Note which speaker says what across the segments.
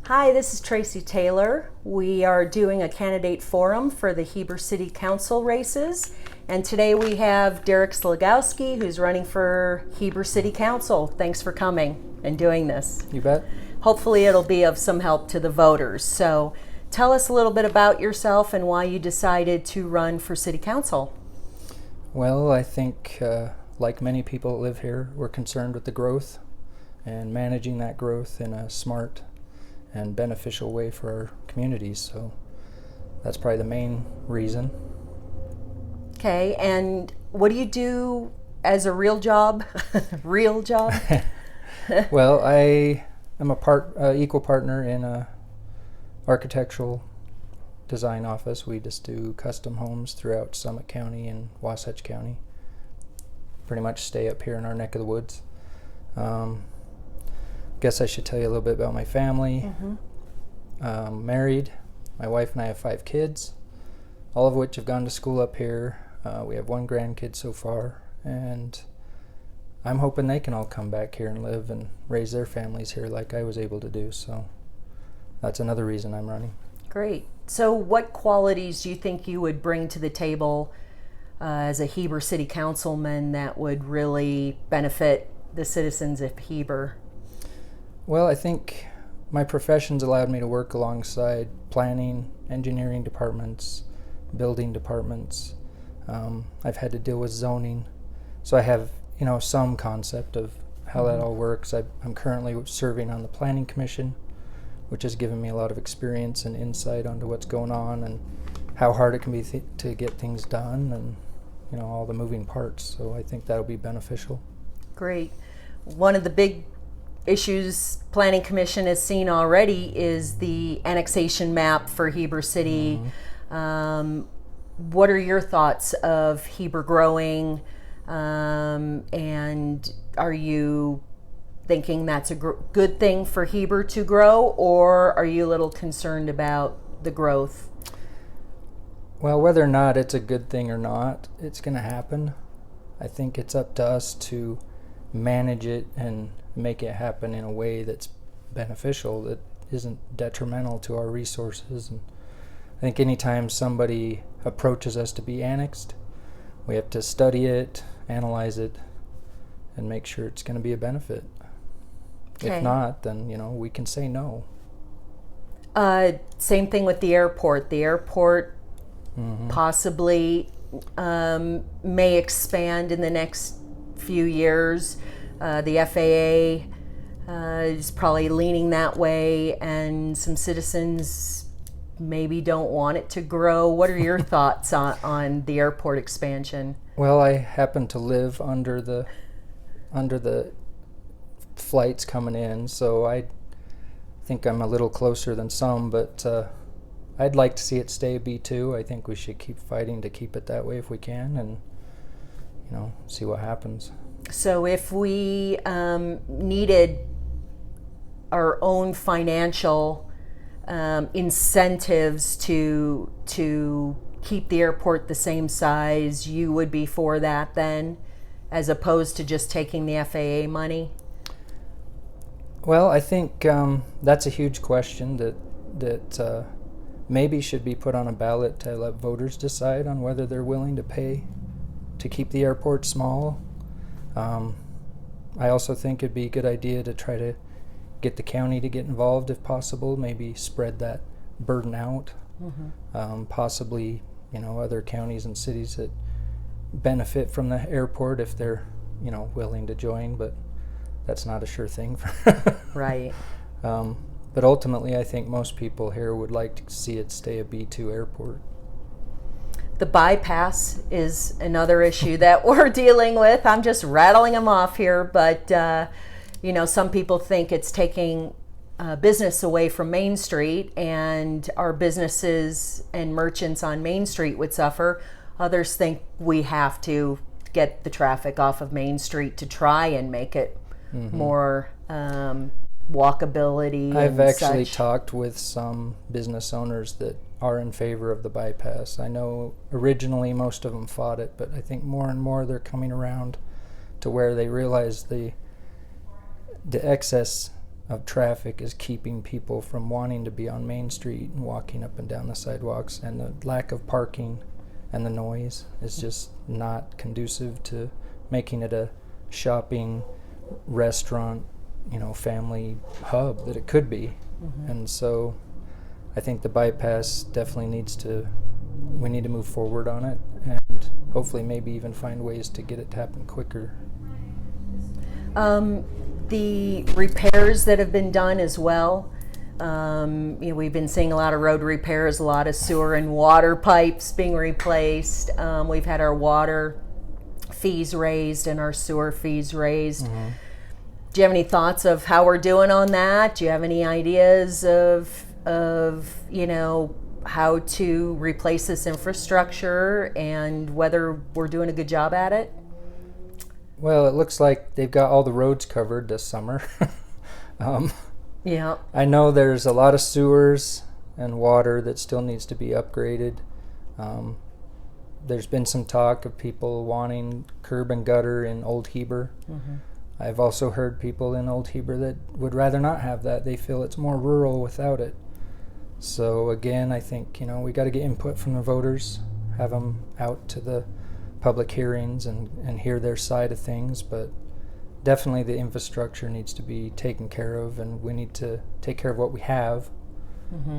Speaker 1: Hi, this is Tracy Taylor. We are doing a candidate forum for the Heber City Council races. And today we have Darek Slagowski, who's running for Heber City Council. Thanks for coming and doing this.
Speaker 2: You bet.
Speaker 1: Hopefully it'll be of some help to the voters. So tell us a little bit about yourself and why you decided to run for City Council.
Speaker 2: Well, I think like many people that live here, we're concerned with the growth and managing that growth in a smart and beneficial way for our communities. So that's probably the main reason.
Speaker 1: Okay, and what do you do as a real job? Real job?
Speaker 2: Well, I am a equal partner in a architectural design office. We just do custom homes throughout Summit County and Wasatch County. Pretty much stay up here in our neck of the woods. Guess I should tell you a little bit about my family. Married. My wife and I have 5 kids, all of which have gone to school up here. We have 1 grandkid so far, and I'm hoping they can all come back here and live and raise their families here like I was able to do. So that's another reason I'm running.
Speaker 1: Great. So what qualities do you think you would bring to the table as a Heber City Councilman that would really benefit the citizens of Heber?
Speaker 2: Well, I think my profession's allowed me to work alongside planning, engineering departments, building departments. I've had to deal with zoning, so I have some concept of how that all works. I'm currently serving on the Planning Commission, which has given me a lot of experience and insight onto what's going on and how hard it can be to get things done, and all the moving parts. So I think that'll be beneficial.
Speaker 1: Great. One of the big issues Planning Commission has seen already is the annexation map for Heber City. What are your thoughts of Heber growing, and are you thinking that's a good thing for Heber to grow, or are you a little concerned about the growth?
Speaker 2: Well, whether or not it's a good thing or not, it's going to happen. I think it's up to us to manage it and make it happen in a way that's beneficial, that isn't detrimental to our resources. And I think anytime somebody approaches us to be annexed, we have to study it, analyze it, and make sure it's going to be a benefit.
Speaker 1: Okay.
Speaker 2: If not, then we can say no.
Speaker 1: Same thing with the airport. The airport possibly may expand in the next few years. The FAA is probably leaning that way, and some citizens maybe don't want it to grow. What are your thoughts on the airport expansion?
Speaker 2: Well, I happen to live under the flights coming in, so I think I'm a little closer than some, but I'd like to see it stay a B2. I think we should keep fighting to keep it that way if we can, and see what happens.
Speaker 1: So if we needed our own financial incentives to keep the airport the same size, you would be for that then, as opposed to just taking the FAA money?
Speaker 2: Well, I think that's a huge question that maybe should be put on a ballot to let voters decide on whether they're willing to pay to keep the airport small. I also think it'd be a good idea to try to get the county to get involved if possible, maybe spread that burden out. Possibly, other counties and cities that benefit from the airport if they're, willing to join, but that's not a sure thing.
Speaker 1: Right.
Speaker 2: But ultimately, I think most people here would like to see it stay a B2 airport.
Speaker 1: The bypass is another issue that we're dealing with. I'm just rattling them off here, but some people think it's taking business away from Main Street, and our businesses and merchants on Main Street would suffer. Others think we have to get the traffic off of Main Street to try and make it more walkability.
Speaker 2: I've actually
Speaker 1: such.
Speaker 2: talked with some business owners that are in favor of the bypass. I know originally most of them fought it, but I think more and more they're coming around to where they realize the excess of traffic is keeping people from wanting to be on Main Street and walking up and down the sidewalks, and the lack of parking and the noise is just not conducive to making it a shopping, restaurant, family hub that it could be. And so I think the bypass definitely we need to move forward on it, and hopefully maybe even find ways to get it to happen quicker.
Speaker 1: The repairs that have been done as well. We've been seeing a lot of road repairs, a lot of sewer and water pipes being replaced. We've had our water fees raised and our sewer fees raised. Do you have any thoughts of how we're doing on that? Do you have any ideas of how to replace this infrastructure and whether we're doing a good job at it?
Speaker 2: Well, it looks like they've got all the roads covered this summer.
Speaker 1: Yeah.
Speaker 2: I know there's a lot of sewers and water that still needs to be upgraded. There's been some talk of people wanting curb and gutter in Old Heber. I've also heard people in Old Heber that would rather not have that. They feel it's more rural without it. So again, I think, we got to get input from the voters, have them out to the public hearings and hear their side of things, but definitely the infrastructure needs to be taken care of, and we need to take care of what we have,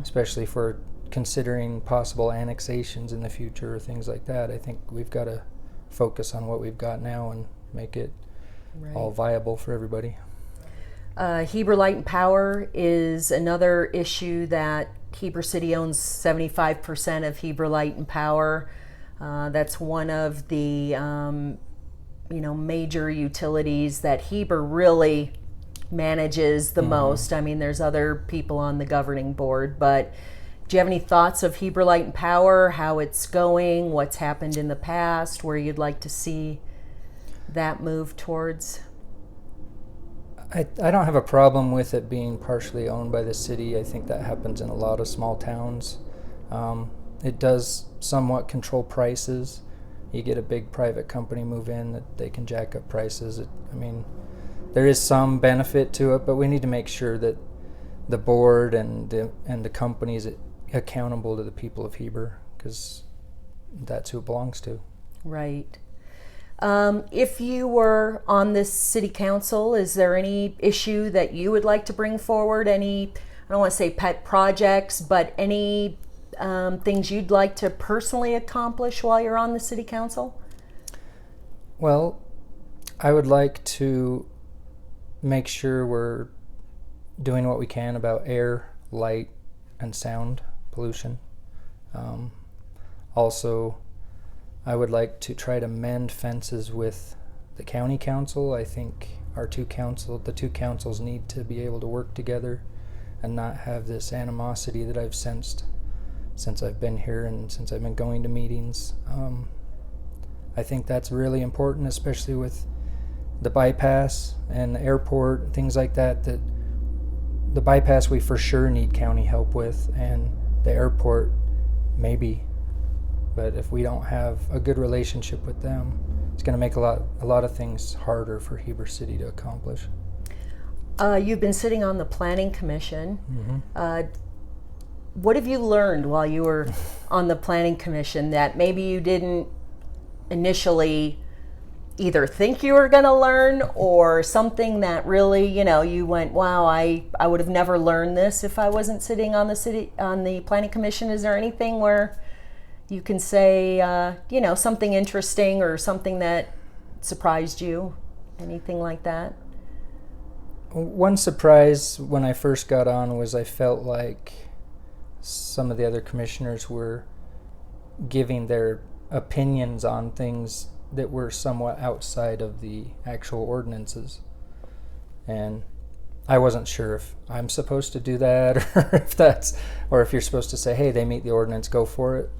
Speaker 2: especially for considering possible annexations in the future or things like that. I think we've got to focus on what we've got now and make it all viable for everybody.
Speaker 1: Heber Light and Power is another issue that Heber City owns 75% of Heber Light and Power. That's one of the major utilities that Heber really manages the most. I mean, there's other people on the governing board, but do you have any thoughts of Heber Light and Power, how it's going, what's happened in the past, where you'd like to see that move towards?
Speaker 2: I don't have a problem with it being partially owned by the city. I think that happens in a lot of small towns. It does somewhat control prices. You get a big private company move in that they can jack up prices. There is some benefit to it, but we need to make sure that the board and the company is accountable to the people of Heber, because that's who it belongs to.
Speaker 1: Right. If you were on this city council, is there any issue that you would like to bring forward? Any, I don't want to say pet projects, but any things you'd like to personally accomplish while you're on the city council?
Speaker 2: Well, I would like to make sure we're doing what we can about air, light, and sound pollution. Also, I would like to try to mend fences with the county council. I think the two councils need to be able to work together and not have this animosity that I've sensed since I've been here and since I've been going to meetings. I think that's really important, especially with the bypass and the airport, things like that. That the bypass we for sure need county help with, and the airport maybe. But if we don't have a good relationship with them, it's going to make a lot of things harder for Heber City to accomplish.
Speaker 1: You've been sitting on the Planning Commission. What have you learned while you were on the Planning Commission that maybe you didn't initially either think you were going to learn, or something that really, you went, wow, I would have never learned this if I wasn't sitting on the Planning Commission? Is there anything where you can say, something interesting or something that surprised you? Anything like that?
Speaker 2: One surprise when I first got on was I felt like some of the other commissioners were giving their opinions on things that were somewhat outside of the actual ordinances. And I wasn't sure if I'm supposed to do that or if you're supposed to say, hey, they meet the ordinance, go for it.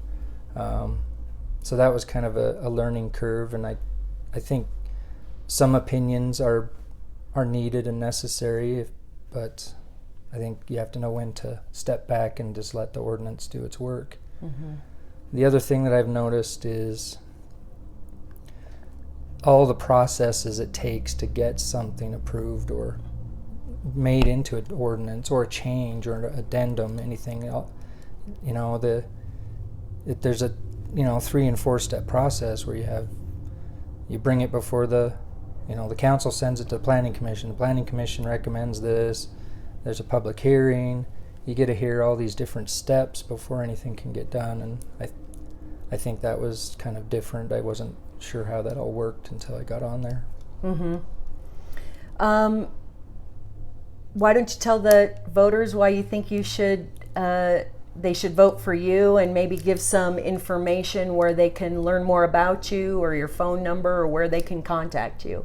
Speaker 2: So that was kind of a learning curve, and I think some opinions are needed and necessary, but I think you have to know when to step back and just let the ordinance do its work. The other thing that I've noticed is all the processes it takes to get something approved or made into an ordinance or a change or an addendum, anything else. There's a 3 and 4 step process where you bring it before the council, sends it to the planning commission. The planning commission recommends this. There's a public hearing. You get to hear all these different steps before anything can get done, and I think that was kind of different. I wasn't sure how that all worked until I got on there.
Speaker 1: Mm-hmm. Why don't you tell the voters why you think they should vote for you, and maybe give some information where they can learn more about you, or your phone number, or where they can contact you?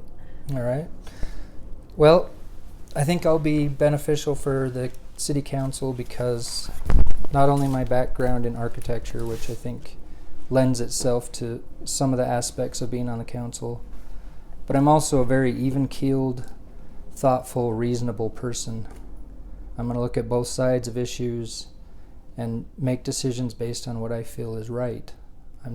Speaker 2: All right. Well, I think I'll be beneficial for the city council because not only my background in architecture, which I think lends itself to some of the aspects of being on the council, but I'm also a very even-keeled, thoughtful, reasonable person. I'm going to look at both sides of issues and make decisions based on what I feel is right. I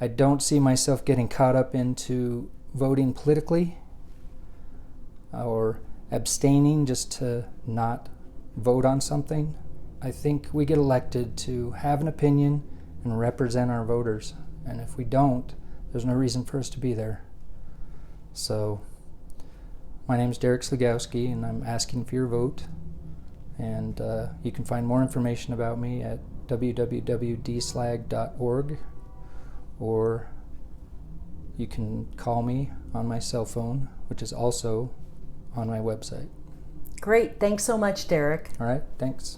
Speaker 2: don't see myself getting caught up into voting politically or abstaining just to not vote on something. I think we get elected to have an opinion and represent our voters. And if we don't, there's no reason for us to be there. So, my name is Darek Slagowski, and I'm asking for your vote. And you can find more information about me at www.dslag.org, or you can call me on my cell phone, which is also on my website.
Speaker 1: Great. Thanks so much, Darek.
Speaker 2: All right. Thanks.